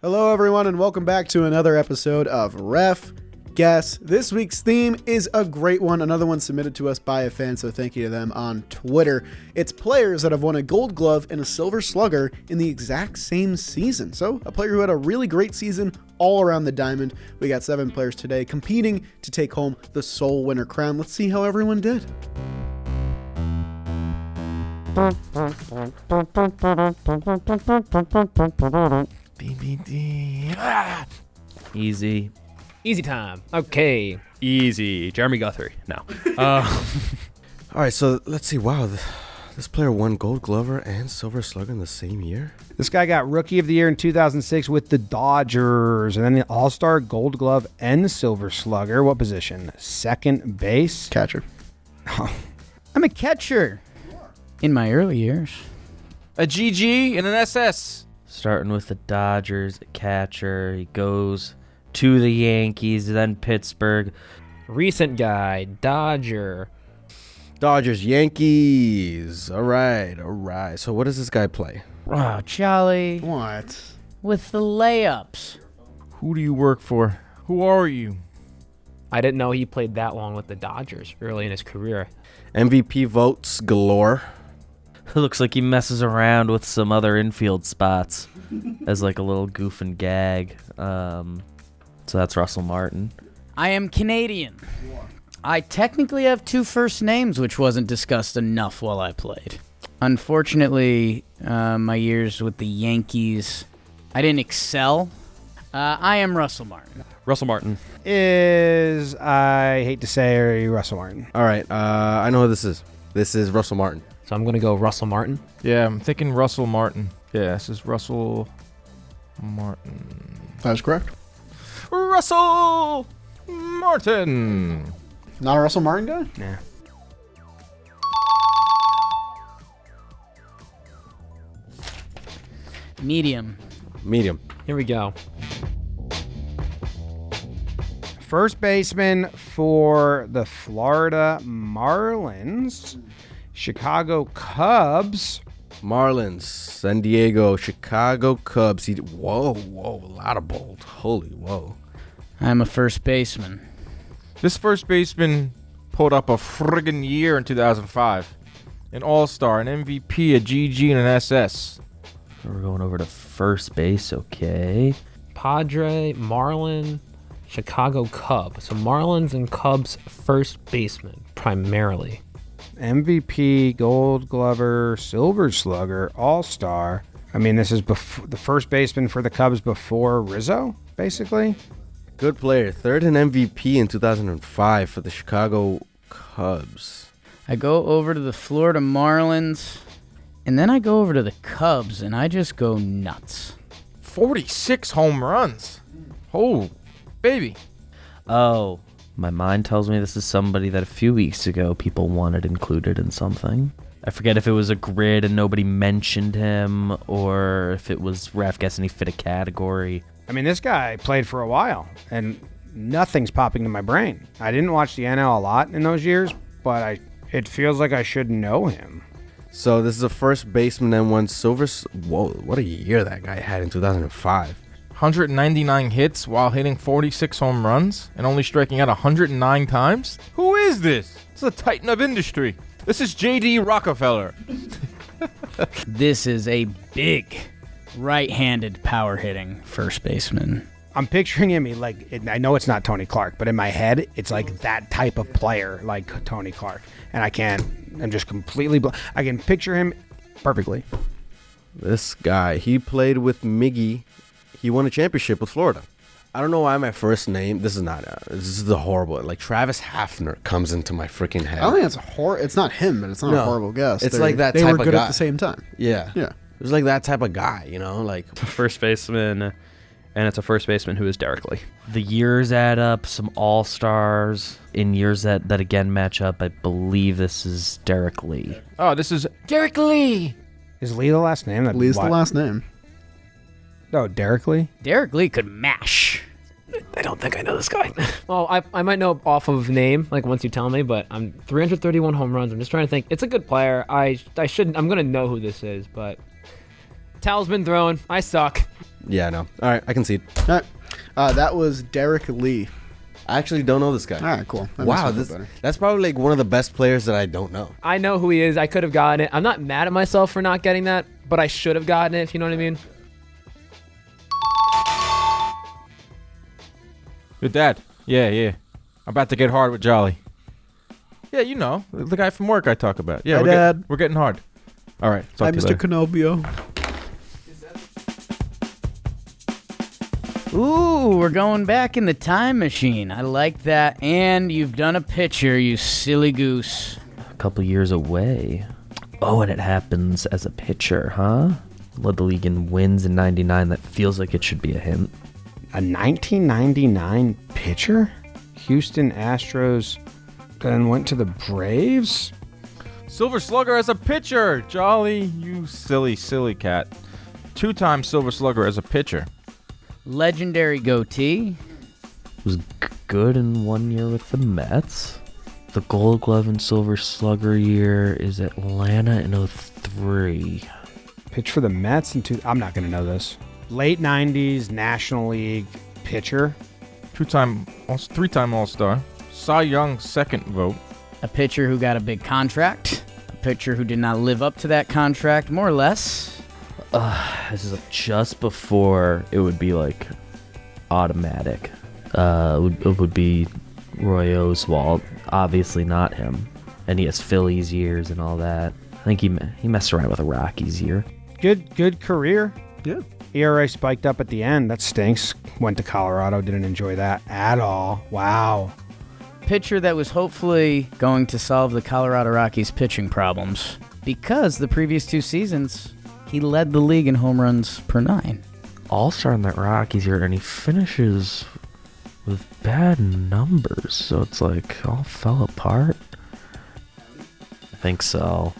Hello everyone and welcome back to another episode of RefGuess. This week's theme is a great one, another one submitted to us by a fan, so thank you to them on Twitter. It's players that have won a Gold Glove and a Silver Slugger in the exact same season. So a player who had a really great season all around the diamond. We got 7 players today competing to take home the sole winner crown. Let's see how everyone did. BBD. Easy. Easy time. Okay. Easy. Jeremy Guthrie. No. All right, so let's see. Wow, this player won Gold Glover and Silver Slugger in the same year? This guy got Rookie of the Year in 2006 with the Dodgers, and then the All-Star Gold Glove and Silver Slugger. What position? Second base? Catcher. Oh, I'm a catcher. In my early years. A GG and an SS. Starting with the Dodgers, catcher. He goes to the Yankees, then Pittsburgh. Recent guy. Dodger. Dodgers, Yankees. All right. So what does this guy play? Oh, Charlie. What? With the layups. Who do you work for? Who are you? I didn't know he played that long with the Dodgers early in his career. MVP votes galore. Looks like he messes around with some other infield spots as like a little goof and gag. So that's Russell Martin. I am Canadian. I technically have 2 first names, which wasn't discussed enough while I played. Unfortunately, my years with the Yankees, I didn't excel. I am Russell Martin. Russell Martin. Is, I hate to say, Russell Martin. All right, I know who this is. This is Russell Martin. So I'm going to go Russell Martin. Yeah, I'm thinking Russell Martin. Yeah, this is Russell Martin. That is correct. Russell Martin. Not a Russell Martin guy? Nah. Medium. Medium. Here we go. First baseman for the Florida Marlins. Chicago Cubs. Marlins, San Diego, Chicago Cubs. Whoa, a lot of bold. Holy whoa. I'm a first baseman. This first baseman pulled up a friggin' year in 2005. An All-Star, an MVP, a GG, and an SS. We're going over to first base. Okay. Padre, Marlin, Chicago Cub. So Marlins and Cubs first baseman primarily. MVP, Gold Glover, Silver Slugger, All-Star. I mean, this is the first baseman for the Cubs before Rizzo, basically. Good player. Third in MVP in 2005 for the Chicago Cubs. I go over to the Florida Marlins, and then I go over to the Cubs, and I just go nuts. 46 home runs. Oh, baby. Oh, my mind tells me this is somebody that a few weeks ago people wanted included in something. I forget if it was a grid and nobody mentioned him, or if it was RefGuess and he fit a category. I mean, this guy played for a while, and nothing's popping to my brain. I didn't watch the NL a lot in those years, but it feels like I should know him. So this is a first baseman and won Silver. Whoa, what a year that guy had in 2005. 199 hits while hitting 46 home runs and only striking out 109 times? Who is this? This is a titan of industry. This is J.D. Rockefeller. This is a big right-handed power-hitting first baseman. I'm picturing him, I know it's not Tony Clark, but in my head, it's like that type of player, like Tony Clark. And I'm just completely, I can picture him perfectly. This guy, he played with Miggy. He won a championship with Florida. I don't know why my first name, this is the horrible, like Travis Hafner comes into my freaking head. I don't think it's not him, but it's not a horrible guess. It's like that they type were of good guy. at the same time. Yeah. Yeah. It was like that type of guy, like. First baseman, and it's a first baseman who is Derrek Lee. The years add up, some all-stars in years that again match up. I believe this is Derrek Lee. Oh, this is Derrek Lee. Is Lee the last name? Lee's the last name. No, Derrek Lee? Derrek Lee could mash. I don't think I know this guy. Well, I might know off of name, like once you tell me, but I'm 331 home runs. I'm just trying to think. It's a good player. I'm going to know who this is, but Towel's been thrown. I suck. Yeah, no. All right, I concede. All right. That was Derrek Lee. I actually don't know this guy. All right, cool. That Wow, makes me feel better. that's probably like one of the best players that I don't know. I know who he is. I could have gotten it. I'm not mad at myself for not getting that, but I should have gotten it, if you know what I mean. Your dad. Yeah. I'm about to get hard with Jolly. Yeah, you know, the guy from work I talk about. Yeah, Hi, Dad. We're getting hard. All right. Talk Hi, to you Mr. later. Canobbio. Ooh, we're going back in the time machine. I like that. And you've done a pitcher, you silly goose. A couple years away. Oh, and it happens as a pitcher, huh? Led the league in wins in 99. That feels like it should be a hint. A 1999 pitcher? Houston Astros, then went to the Braves? Silver Slugger as a pitcher. Jolly, you silly cat. 2-time Silver Slugger as a pitcher. Legendary goatee. Was good in 1 year with the Mets. The Gold Glove and Silver Slugger year is Atlanta in 03. Pitched for the Mets in I'm not going to know this. Late 90s National League pitcher. 3-time All-Star. Cy Young second vote. A pitcher who got a big contract. A pitcher who did not live up to that contract, more or less. This is just before it would be like automatic. It would be Roy Oswalt. Obviously not him. And he has Phillies years and all that. I think he messed around with a Rockies year. Good career. Yeah. ERA spiked up at the end. That stinks. Went to Colorado. Didn't enjoy that at all. Wow. Pitcher that was hopefully going to solve the Colorado Rockies' pitching problems. Because the previous 2 seasons, he led the league in home runs per 9. All-star in that Rockies year, and he finishes with bad numbers, so it's like all fell apart. I think so.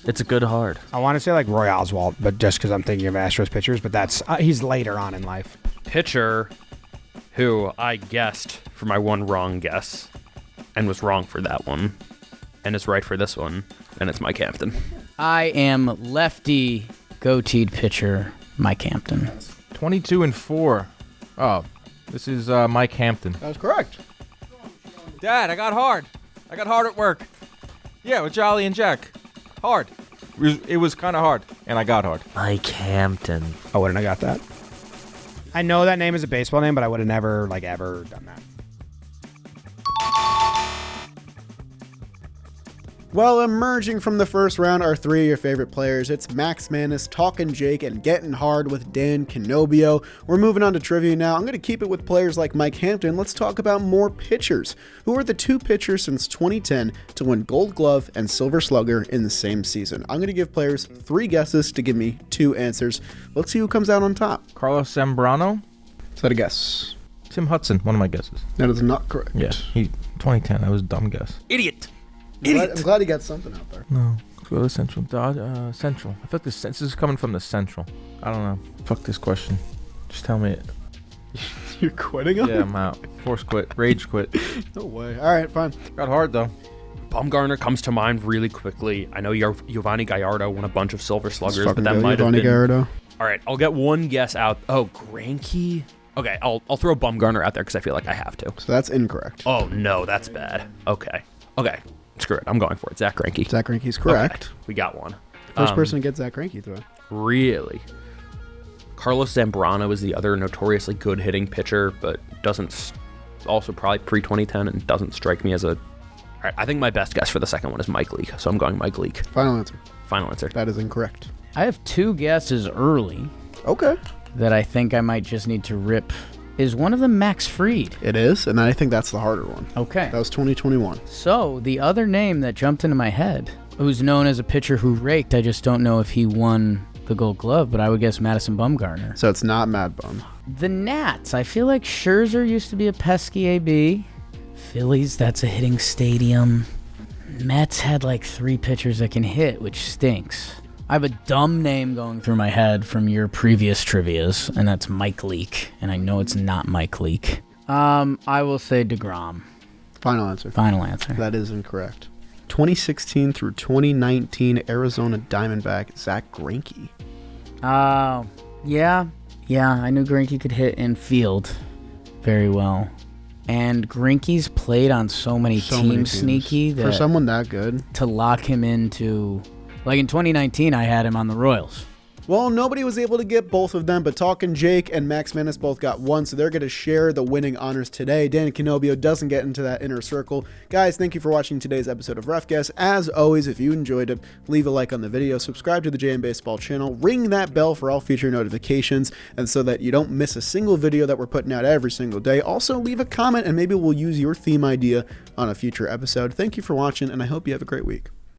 It's a good hard. I want to say like Roy Oswalt, but just because I'm thinking of Astros pitchers, but that's he's later on in life. Pitcher who I guessed for my one wrong guess and was wrong for that one and is right for this one, and it's Mike Hampton. I am lefty goateed pitcher Mike Hampton. 22-4. Oh, this is Mike Hampton. That was correct. Dad, I got hard. I got hard at work. Yeah, with Jolly and Jack. Hard. It was kind of hard, and I got hard. Mike Hampton. I wouldn't have got that. I know that name is a baseball name, but I would have never ever done that. Well, emerging from the first round are 3 of your favorite players. It's Max Manus, Talkin Jake, and Getting Hard with Dan Canobbio. We're moving on to trivia now. I'm going to keep it with players like Mike Hampton. Let's talk about more pitchers. Who are the 2 pitchers since 2010 to win Gold Glove and Silver Slugger in the same season? I'm going to give players 3 guesses to give me 2 answers. Let's see who comes out on top. Carlos Zambrano. Is that a guess? Tim Hudson, one of my guesses. That is not correct. Yeah, 2010. That was a dumb guess. Idiot. I'm glad he got something out there. No. Let's go to the Central. Central. I thought this is coming from the Central. I don't know. Fuck this question. Just tell me it. You're quitting on Yeah, I'm out. Force quit. Rage quit. No way. All right, fine. Got hard, though. Bumgarner comes to mind really quickly. I know Giovanni Gallardo won a bunch of Silver Sluggers, but that Fucking might have Giovanni been... Gallardo. All right, I'll get one guess out. Oh, Greinke? Okay, I'll throw Bumgarner out there because I feel like I have to. So that's incorrect. Oh, no, that's bad. Okay. Screw it. I'm going for it. Zach Greinke. Zach Greinke's correct. Okay, we got one. First person to get Zach Greinke through it. Really? Carlos Zambrano is the other notoriously good hitting pitcher, but also probably pre-2010 and doesn't strike me as a... All right, I think my best guess for the second one is Mike Leake, so I'm going Mike Leake. Final answer. Final answer. That is incorrect. I have 2 guesses early Okay. that I think I might just need to rip. Is one of them Max Fried? It is, and I think that's the harder one. Okay. That was 2021. So, the other name that jumped into my head, who's known as a pitcher who raked, I just don't know if he won the Gold Glove, but I would guess Madison Bumgarner. So it's not Mad Bum. The Nats, I feel like Scherzer used to be a pesky AB. Phillies, that's a hitting stadium. Mets had like 3 pitchers that can hit, which stinks. I have a dumb name going through my head from your previous trivias, and that's Mike Leake, and I know it's not Mike Leake. I will say DeGrom. Final answer. Final answer. That is incorrect. 2016 through 2019 Arizona Diamondback Zach Greinke. Yeah. I knew Greinke could hit in field very well. And Greinke's played on so many teams, Sneaky, that for someone that good. to lock him into, like in 2019, I had him on the Royals. Well, nobody was able to get both of them, but Talkin Jake and Max Menace both got one, so they're going to share the winning honors today. Dan Canobbio doesn't get into that inner circle. Guys, thank you for watching today's episode of RefGuess. As always, if you enjoyed it, leave a like on the video, subscribe to the JM Baseball channel, ring that bell for all future notifications, and so that you don't miss a single video that we're putting out every single day. Also, leave a comment, and maybe we'll use your theme idea on a future episode. Thank you for watching, and I hope you have a great week.